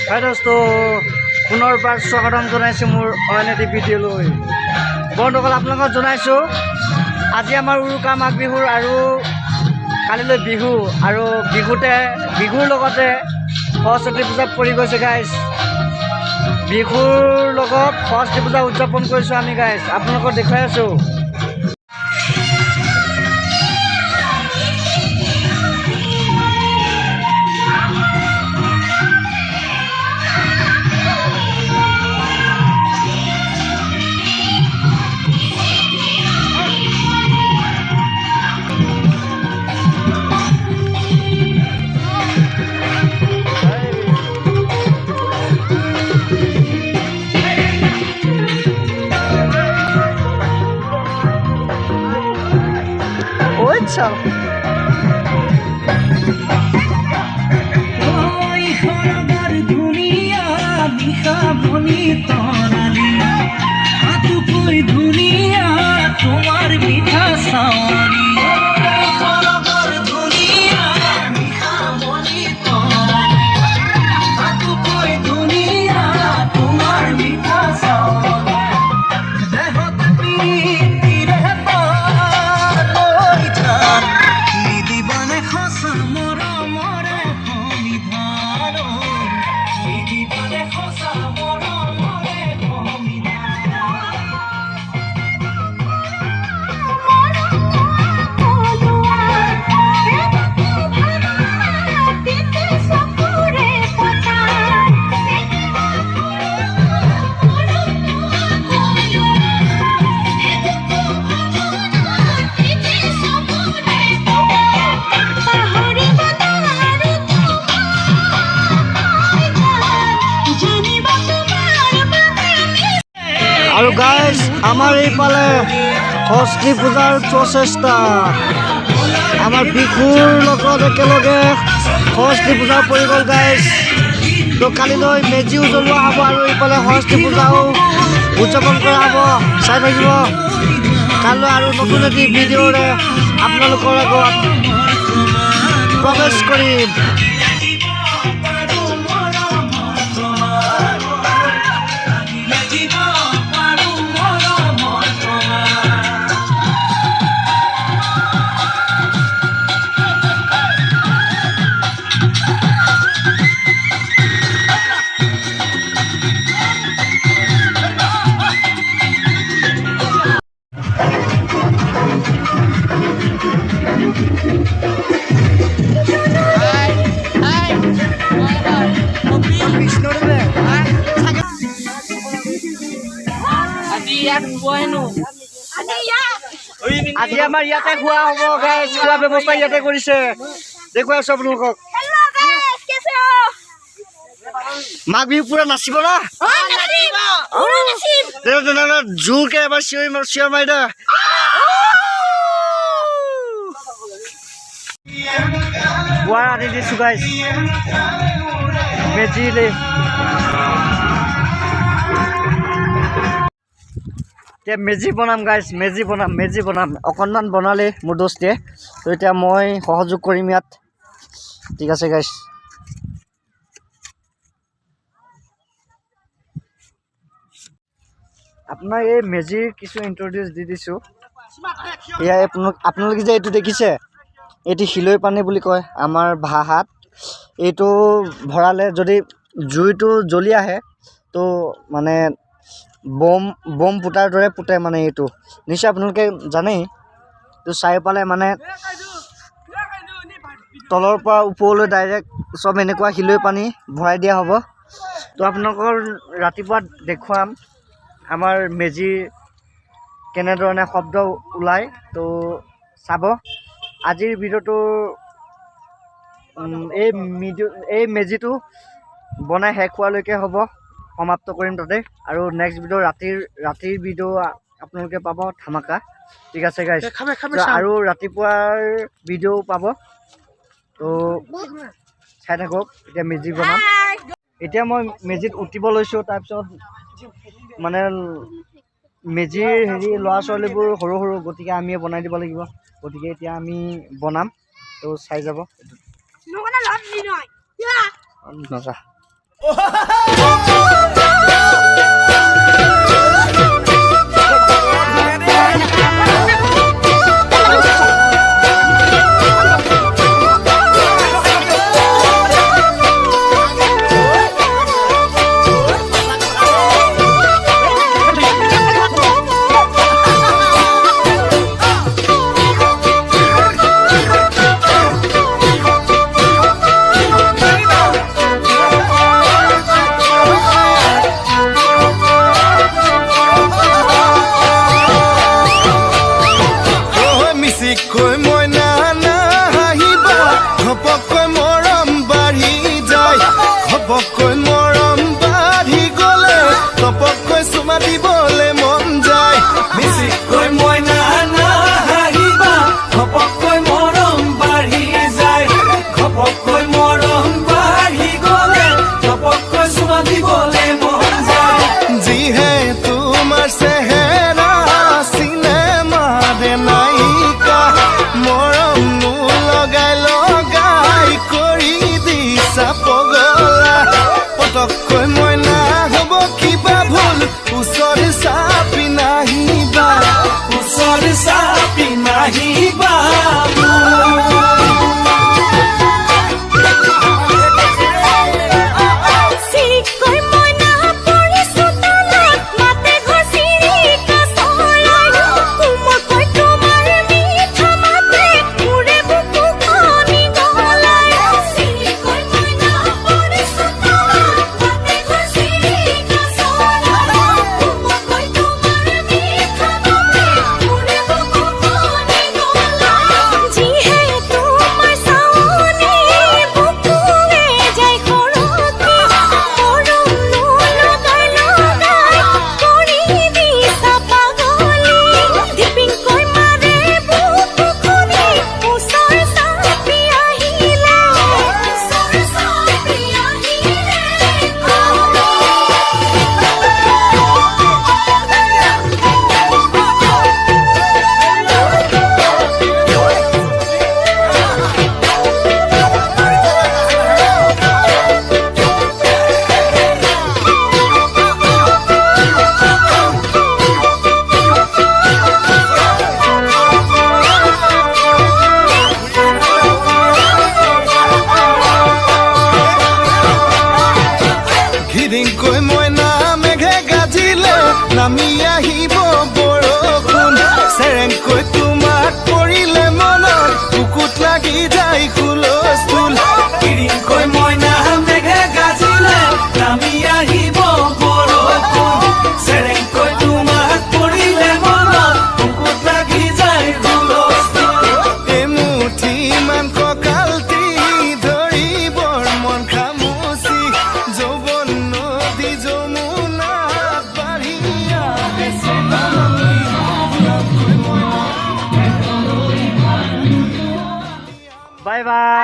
হাই দোস্ত পুনৰবাৰ স্বাগতম জনাইছোঁ মোৰ অইন এটি ভিডিঅ'লৈ। বন্ধুসকল আপোনালোকক জনাইছোঁ আজি আমাৰ উৰুকা মাঘ বিহুৰ আৰু কালিলৈ বিহু আৰু বিহুৰ লগতে সৰস্বতী পূজা পৰি গৈছে গাইজ। বিহুৰ লগত সৰস্বতী পূজা উদযাপন কৰিছোঁ আমি গাইজ, আপোনালোকক দেখুৱাই আছোঁ। Ciao. আৰু গাইজ আমাৰ এইফালে সৰস্বতী পূজাৰ প্ৰচেষ্টা, আমাৰ বিহুৰ লগত একেলগে সৰস্বতী পূজা পৰি গ'ল গাইজ। তো কালিলৈ মেজিও জ্বলোৱা হ'ব আৰু এইফালে সৰস্বতী পূজাও উদযাপন কৰা হ'ব, চাই থাকিব। কাইলৈ আৰু নতুন এটি ভিডিঅ'ৰে আপোনালোকৰ আগত প্ৰৱেশ কৰিম। আজি আমাৰ ইয়াতে খোৱা হ'ব গাইজ, খোৱা ব্যৱস্থা ইয়াতে কৰিছে, দেখুৱাই আছো আপোনালোকক। মাঘ বিহু পুৰা নাচিব না, জোৰকে এবাৰ চিঞৰ মাৰি দে। পুৱাৰ আনি দিছো গাইজ মেজিলে। এতিয়া মেজি বনাম গাইজ, মেজি বনাম অকণমান বনালে মোৰ দোস্তিয়ে, তো এতিয়া মই সহযোগ কৰিম ইয়াত, ঠিক আছে গাইজ। আপোনাৰ এই মেজিৰ কিছু ইন্ট্ৰডিউচ দি দিছোঁ। এয়া আপোনালোকে যে এইটো দেখিছে, এইটো শিলৈ পানী বুলি কয় আমাৰ ভাষাত। এইটো ভৰালে যদি জুইটো জ্বলি আহে তো মানে বম ফুটাৰ দৰে ফুটে, মানে এইটো নিশ্চয় আপোনালোকে জানেই। তো চাৰিওফালে মানে তলৰ পৰা ওপৰলৈ ডাইৰেক্ট চব এনেকুৱা শিলৈ পানী ভৰাই দিয়া হ'ব। তো আপোনালোকৰ ৰাতিপুৱা দেখুৱাম আমাৰ মেজিৰ কেনেধৰণে শব্দ ওলায়, তো চাব। আজিৰ ভিডিঅ'টো এই মেজিটো বনাই শেষ হোৱালৈকে হ'ব, সমাপ্ত কৰিম তাতে। আৰু নেক্সট ভিডিঅ' ৰাতিৰ ভিডিঅ' আপোনালোকে পাব ধামাকা, ঠিক আছে গাইজ। আৰু ৰাতিপুৱাৰ ভিডিঅ' পাব, তো চাই থাকক। এতিয়া মেজি বনাম, এতিয়া মই মেজিত উঠিব লৈছোঁ। তাৰপিছত মানে মেজিৰ ল'ৰা ছোৱালীবোৰ সৰু সৰু, গতিকে আমিয়ে বনাই দিব লাগিব। গতিকে এতিয়া আমি বনাম, তো চাই যাব। Bye bye.